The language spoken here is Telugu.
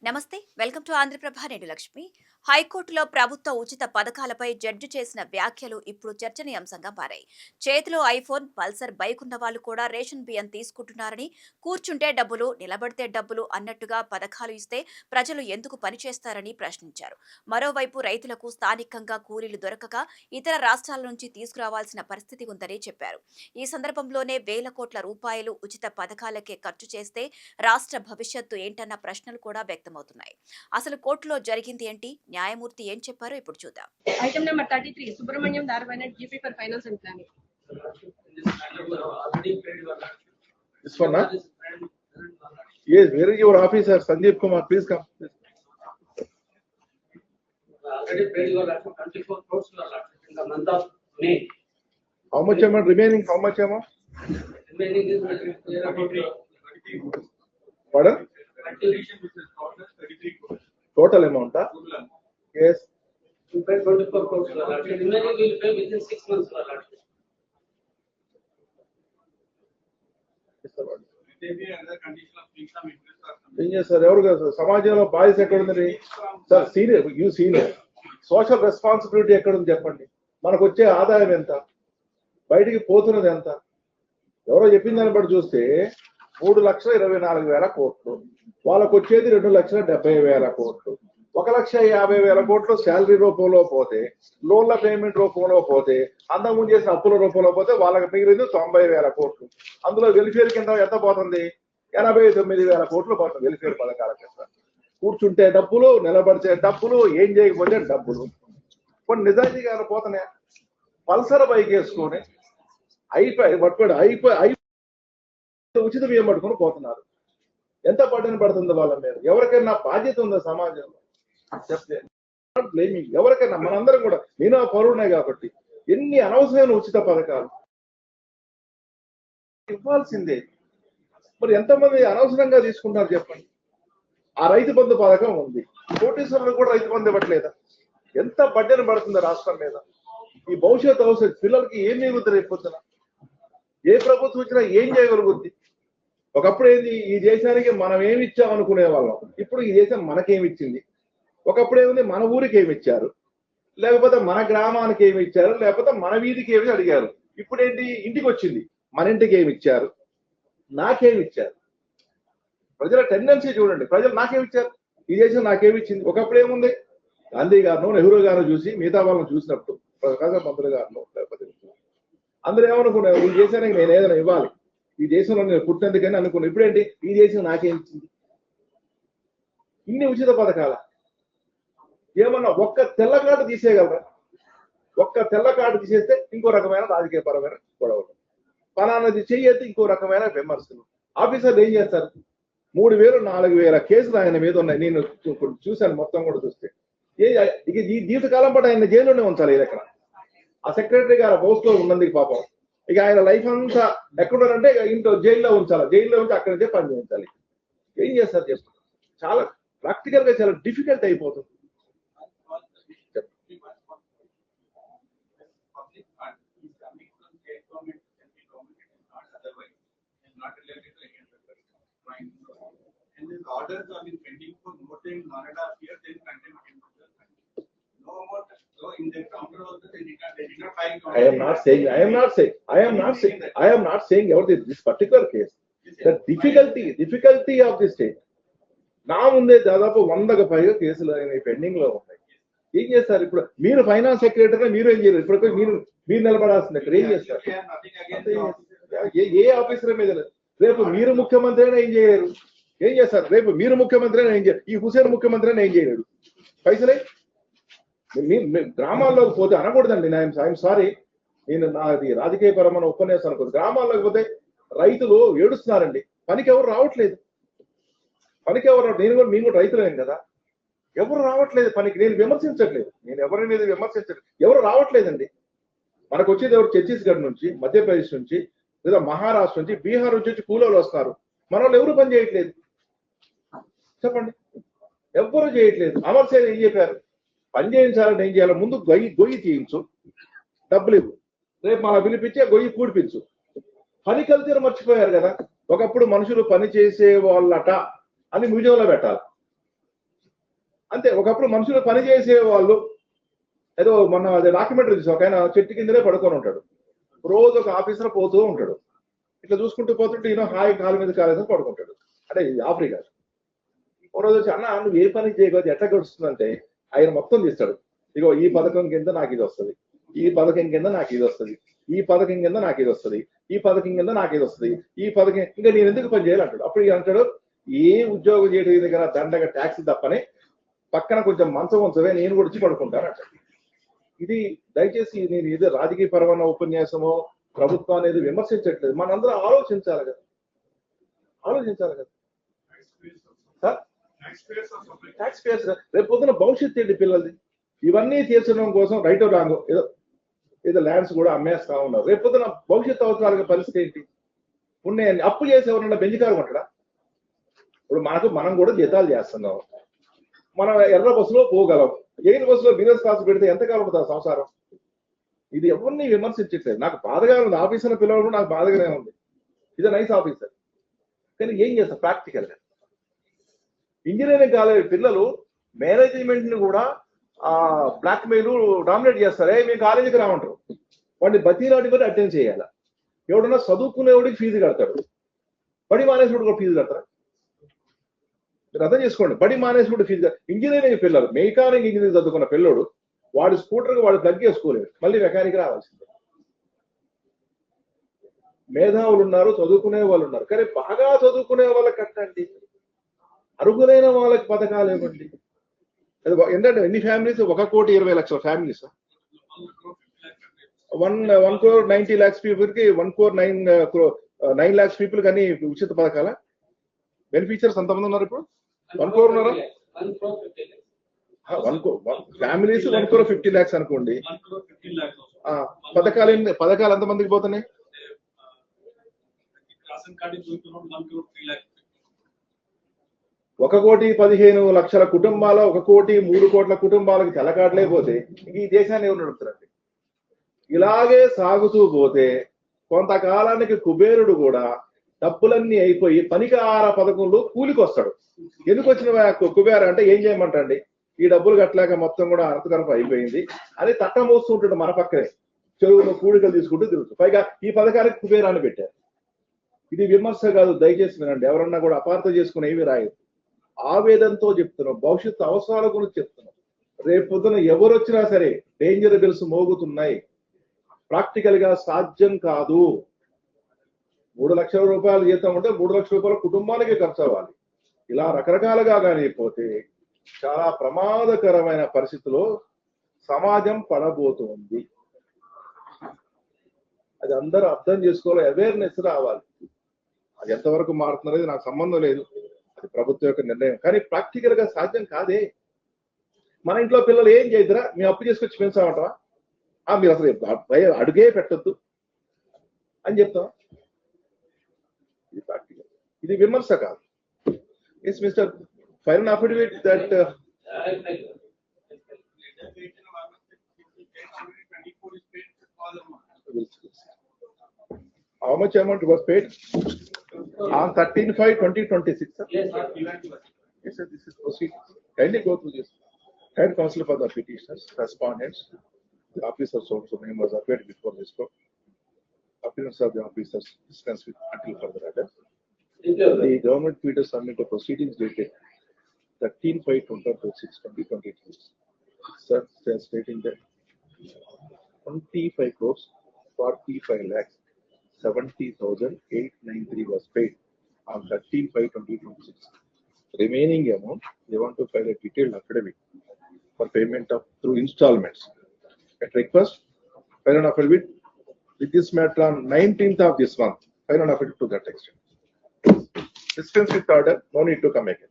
నమస్తే, వెల్కమ్ టు ఆంధ్రప్రభ. నేను లక్ష్మి. హైకోర్టులో ప్రభుత్వ ఉచిత పథకాలపై జడ్జి చేసిన వ్యాఖ్యలు ఇప్పుడు చర్చనీయాంశంగా మారాయి. చేతిలో ఐఫోన్, పల్సర్ బైక్ ఉన్న వాళ్ళు కూడా రేషన్ బియ్యం తీసుకుంటున్నారని, కూర్చుంటే డబ్బులు, నిలబడితే డబ్బులు అన్నట్టుగా పథకాలు ఇస్తే ప్రజలు ఎందుకు పనిచేస్తారని ప్రశ్నించారు. మరోవైపు రైతులకు స్థానికంగా కూలీలు దొరకక ఇతర రాష్ట్రాల నుంచి తీసుకురావాల్సిన పరిస్థితి ఉందని చెప్పారు. ఈ సందర్భంలోనే వేల కోట్ల రూపాయలు ఉచిత పథకాలకే ఖర్చు చేస్తే రాష్ట్ర భవిష్యత్తు ఏంటన్న ప్రశ్నలు కూడా వ్యక్తమవుతున్నాయి. అసలు కోర్టులో జరిగింది ఏంటి, న్యాయమూర్తి ఏం చెప్పారో ఇప్పుడు చూద్దాం. Item number 33, Subramaniam Darvanet, GP for Finance and Planning. This one, huh? Yes, where is your officer, Sandeep Kumar? Please come. Already paid your 24 crores in the month of May. How much amount remaining? How much amount? Remaining is 33 crores. Pardon? Total amount, huh? Yes. You pay 24 crores. Remaining will pay within 6 months. ఏం చేస్తారు ఎవరు కాదు సమాజంలో బాయ్స్ ఎక్కడ ఉంది sir? Senior, you senior, social responsibility ఎక్కడ ఉంది చెప్పండి. మనకు వచ్చే ఆదాయం ఎంత, బయటికి పోతున్నది ఎంత? ఎవరో చెప్పిన దాన్ని బట్టి చూస్తే 3,24,000 కోట్లు, వాళ్ళకు వచ్చేది 2,70,000 కోట్లు. 1,50,000 కోట్లు శాలరీ రూపంలో పోతే, లోన్ల పేమెంట్ రూపంలో పోతే, అంతకుముందు చేసిన అప్పుల రూపంలో పోతే వాళ్ళకి మిగిలింది 90,000 కోట్లు. అందులో వెల్ఫేర్ కింద ఎంత పోతుంది? 89,000 కోట్లు పోతుంది వెల్ఫేర్ పథకాల కింద. కూర్చుంటే డబ్బులు, నిలబడితే డబ్బులు, ఏం చేయకపోతే డబ్బులు. కొన్ని నిజాయితీగా పోతున్నాయి. పల్సర్ బైక్ వేసుకొని అయిపోయి ఉచిత బియ్యం పట్టుకొని పోతున్నారు. ఎంత పడ్డని పడుతుంది వాళ్ళ మీద? ఎవరికైనా బాధ్యత ఉందా సమాజంలో? చెప్తే బ్లేమింగ్ ఎవరికైనా, మనందరం కూడా, నేను పౌరుడే కాబట్టి ఎన్ని అనవసరమైన ఉచిత పథకాలు ఇవ్వాల్సిందే. మరి ఎంతమంది అనవసరంగా తీసుకుంటారు చెప్పండి. ఆ రైతు బంధు పథకం ఉంది, కోటీశ్వరులు కూడా రైతు బంధు ఇవ్వట్లేదా? ఎంత బడ్డెన పడుతుంది రాష్ట్రం మీద? ఈ భవిష్యత్తు పిల్లలకి ఏం మిగులుతుంది రేపు పొద్దున? ఏ ప్రభుత్వం వచ్చినా ఏం చేయగలుగుద్ది? ఒకప్పుడు ఏంది, ఈ దేశానికి మనం ఏమి ఇచ్చాం అనుకునే వాళ్ళం. ఇప్పుడు ఈ దేశం మనకేమిచ్చింది? ఒకప్పుడు ఏముంది, మన ఊరికి ఏమి ఇచ్చారు, లేకపోతే మన గ్రామానికి ఏమి ఇచ్చారు, లేకపోతే మన వీధికి ఏమి అడిగారు. ఇప్పుడు ఏంటి, ఇంటికి వచ్చింది, మన ఇంటికి ఏమి ఇచ్చారు, నాకేమి ఇచ్చారు. ప్రజల టెండెన్సీ చూడండి, ప్రజలు నాకేమి ఇచ్చారు, ఈ దేశం నాకేమి ఇచ్చింది. ఒకప్పుడు ఏముంది, గాంధీ గారిను, నెహ్రూ గారిని చూసి మిగతా వాళ్ళని చూసినప్పుడు, ప్రకాశం పంతులు గారిను, లేకపోతే అందరూ ఏమనుకున్నారు, ఈ దేశానికి నేను ఏదైనా ఇవ్వాలి, ఈ దేశంలో నేను పుట్టినందుకని అనుకున్నాను. ఇప్పుడేంటి, ఈ దేశం నాకేం ఇచ్చింది? ఇన్ని ఉచిత పథకాల ఏమన్నా ఒక్క తెల్ల కార్డు తీసేయగలరా? ఒక్క తెల్ల కార్డు తీసేస్తే ఇంకో రకమైన రాజకీయ పరమైన గొడవలు, ఫలానాది చెయ్యొద్దు ఇంకో రకమైన విమర్శలు. ఆఫీసర్లు ఏం చేస్తారు? 3,000 4,000 కేసులు ఆయన మీద ఉన్నాయి. నేను చూశాను, మొత్తం కూడా చూస్తే ఈ జీవితకాలం పాటు ఆయన జైల్లోనే ఉంచాలి. ఇది ఎక్కడ ఆ సెక్రటరీ గారు పోస్ట్ లో ఉన్నందుకు పాపం ఇక ఆయన లైఫ్ అంతా ఎక్కడున్నారంటే ఇంట్లో జైల్లో ఉంచాలి, జైల్లో ఉంచి అక్కడి నుంచే పని చేయించాలి. ఏం చేస్తారు చెప్పండి? చాలా ప్రాక్టికల్ గా చాలా డిఫికల్ట్ అయిపోతుంది. Orders have been pending for more than 1.5 years. Then contempt. No more. So in the counter also they did not file. I am not saying about this particular case. The difficulty of the state. నా ముందే దాదాపు 100కు పైగా కేసులు పెండింగ్ లో ఉన్నాయి. ఏం చేస్తారు ఇప్పుడు? మీరు ఫైనాన్స్ సెక్రటరీ, మీరు ఏం చేయరు? ఇప్పుడు మీరు నిలబడాల్సింది ఇక్కడ ఏం చేస్తారు? ఏ ఆఫీసర్ మీద? రేపు మీరు ముఖ్యమంత్రి అయినా ఏం చేయలేరు. ఏం చేస్తారు? రేపు మీరు ముఖ్యమంత్రి అయినా ఏం చేయరు. ఈ హుసేన్ ముఖ్యమంత్రి అయినా ఏం చేయలేడు. పైసలే గ్రామాల్లోకి పోతే అనకూడదండి. ఐఎమ్ సారీ, నేను నాది రాజకీయ పరమైన ఉపన్యాసం అనుకోదు. గ్రామాల్లోకి పోతే రైతులు ఏడుస్తున్నారండి, పనికి ఎవరు రావట్లేదు. పనికి ఎవరు మేము కూడా రైతులేం కదా, ఎవరు రావట్లేదు పనికి. నేను విమర్శించట్లేదు, నేను ఎవరి మీద విమర్శించట్లేదు, ఎవరు రావట్లేదండి. మనకు వచ్చేది ఎవరు? ఛత్తీస్గఢ్ నుంచి, మధ్యప్రదేశ్ నుంచి, లేదా మహారాష్ట్ర నుంచి, బీహార్ నుంచి కూలోళ్ళు వస్తారు. మన వాళ్ళు ఎవరు పని చేయట్లేదు చెప్పండి, ఎవ్వరూ చేయట్లేదు. అమర్ సేన్ ఏం చెప్పారు? పని చేయించాలని ఏం చేయాలి? ముందు గొయ్యి తీయించు, డబ్బులు ఇవ్వు, రేపు మన పిలిపించి గొయ్యి పూడిపించు. పని కల్చర్ మర్చిపోయారు కదా. ఒకప్పుడు మనుషులు పని చేసే వాళ్ళట అని మ్యూజియంలో పెట్టాలి. అంతే. ఒకప్పుడు మనుషులు పని చేసే వాళ్ళు ఏదో మొన్న అదే డాక్యుమెంటరీ చూసాం, ఒక ఆయన చెట్టు కిందనే పడుకొని ఉంటాడు, రోజు ఒక ఆఫీసర్ పోతూ ఉంటాడు, ఇట్లా చూసుకుంటూ పోతుంటే ఈయన హాయి కాలు మీద కాలేదని పడుకుంటాడు. అంటే ఇది ఆఫ్రికా. ఒక రోజు వచ్చి, అన్న నువ్వు ఏ పని చేయకపోతే ఎట్లా గడుస్తుందంటే ఆయన మొత్తం తీస్తాడు. ఇగో ఈ పథకం కింద నాకు ఇది వస్తుంది, ఈ పథకం కింద నాకు ఇది వస్తుంది, ఈ పథకం కింద నాకు ఇది వస్తుంది, ఈ పథకం కింద నాకు ఇది వస్తుంది, ఈ పథకం ఇంకా నేను ఎందుకు పని చేయాలంటాడు. అప్పుడు ఈయన అంటాడు, ఏ ఉద్యోగం చేయడం దగ్గర దండగా ట్యాక్స్ తప్పని పక్కన కొంచెం మంచం ఉంచవే, నేను కూడా వచ్చి పడుకుంటాను అంటాడు. ఇది దయచేసి నేను ఏదో రాజకీయ పరమైన ఉపన్యాసమో ప్రభుత్వం అనేది విమర్శించట్లేదు, మనందరం ఆలోచించాలి కదా, ఆలోచించాలి కదా సార్. ట్యాక్స్ పేయర్స్ రేపు పొద్దున భవిష్యత్తు ఏంటి పిల్లలది? ఇవన్నీ తీర్చడం కోసం రైట్ రాంగ్ ఏదో ఏదో ల్యాండ్స్ కూడా అమ్మేస్తా ఉన్నారు. రేపు పొద్దున భవిష్యత్తు అవసరాల పరిస్థితి ఏంటి? ఉన్నాయని అప్పు చేసి ఎవరన్నా బెంజికారు ఉంటాడా? ఇప్పుడు మనం కూడా జీతాలు చేస్తున్నాం, మనం ఎర్ర బస్సులో పోగలం, ఎయిర్ బస్సులో బిజినెస్ క్లాస్ పెడితే ఎంతకాలం ఉంటుంది సంసారం? ఇది ఎవరిని విమర్శించట్లేదు. నాకు బాధగా ఉంది, ఆఫీసర్ పిల్లలు నాకు బాధగానే ఉంది. ఇది నైస్ ఆఫీసర్, కానీ ఏం చేస్తారు ప్రాక్టికల్ గా? ఇంజనీరింగ్ కాలేజ్ పిల్లలు మేనేజ్మెంట్ ని కూడా బ్లాక్ మెయిల్ డామినేట్ చేస్తారే, మేము కాలేజీకి రామంటారు. వాడిని బతీలాడి మరి అటెండ్ చేయాలి. ఎవడన్నా చదువుకునేవాడికి ఫీజు కడతాడు, బడి మానేసుడు కూడా ఫీజు కడతారా? మీరు అర్థం చేసుకోండి, బడి మానేసుడు ఫీజు. ఇంజనీరింగ్ పిల్లలు, మెకానిక్ ఇంజనీరింగ్ చదువుకున్న పిల్లడు వాడి స్కూటర్కి వాడు తగ్గేసుకోలేడు, మళ్ళీ మెకానిక్ రావాల్సిందే. మేధావులు ఉన్నారు, చదువుకునే వాళ్ళు ఉన్నారు, కానీ బాగా చదువుకునే వాళ్ళకి కట్టండి, అర్హులైన వాళ్ళకి పథకాలు ఇవ్వండి. ఏంటంటే ఎన్ని families? 1,20,00,000 families, 1 crore 90 lakhs people కి 1 crore 9 lakhs పీపుల్ కానీ ఉచిత పథకాల బెనిఫిషియర్స్ ఎంతమంది ఉన్నారు ఇప్పుడు? 1 crore ఉన్నారా? 1 crore ఫ్యామిలీస్ 1 crore 50 lakhs అనుకోండి. పథకాలు ఎంతమందికి పోతున్నాయి? 1,15,00,000 కుటుంబాల 1,03,00,00,000 కుటుంబాలకు తెలకాట్లేకపోతే ఈ దేశాన్ని ఎవరు నడుపుతారండి? ఇలాగే సాగుతూ పోతే కొంతకాలానికి కుబేరుడు కూడా డబ్బులన్నీ అయిపోయి పనికార పథకంలో కూలికొస్తాడు. ఎందుకు వచ్చిన కుబేర అంటే ఏం చేయమంటండి, ఈ డబ్బులు కట్టలేక మొత్తం కూడా అర్థకరప అయిపోయింది అని తట్ట మోస్తుంటాడు మన పక్కనే, చెరువులో కూడికలు తీసుకుంటూ తిరుగుతుంది. పైగా ఈ పథకానికి కుబేరాన్ని పెట్టారు. ఇది విమర్శ కాదు, దయచేసి వినండి. ఎవరన్నా కూడా అపార్థం చేసుకుని ఏమీ రాయదు. ఆవేదనతో చెప్తున్నాం, భవిష్యత్తు అవసరాల గురించి చెప్తున్నాం. రేపు పొద్దున ఎవరు వచ్చినా సరే డేంజర్ బిల్స్ మోగుతున్నాయి, ప్రాక్టికల్ గా సాధ్యం కాదు. 3 లక్షల రూపాయలు జీతం ఉంటే 3 లక్షల రూపాయల కుటుంబానికి ఖర్చు అవ్వాలి. ఇలా రకరకాలుగా కానీ పోతే చాలా ప్రమాదకరమైన పరిస్థితిలో సమాజం పడబోతుంది. అది అందరూ అర్థం చేసుకోవాలి, అవేర్నెస్ రావాలి. అది ఎంతవరకు మారుతున్నది నాకు సంబంధం లేదు, అది ప్రభుత్వం యొక్క నిర్ణయం. కానీ ప్రాక్టికల్ గా సాధ్యం కాదే. మన ఇంట్లో పిల్లలు ఏం చేద్దరా, మేము అప్పు చేసుకొచ్చి పెంచామంటావా? మీరు అసలు అడుగే పెట్టద్దు అని చెప్తాం. ఇది ప్రాక్టికల్, ఇది విమర్శ కాదు. Yes mister file an affidavit that how much amount was paid on 13/5/2026, sir? Yes, sir. Yes, sir, this is proceedings. Kindly go through this. Head counsel for the petitioners, respondents, the officers also name was appeared before this court. Appearance of the officers dispense with until further order. The government Peter submit the proceedings dated 13/5/2026, sir, stating that 25 crores 45 lakhs 70,893 was paid on 13/5/2026. Remaining amount, they want to file a detailed affidavit for payment of through installments. At request, file an affidavit with this matter on 19th of this month. File an affidavit to that extent. Dispense with order, no need to come again.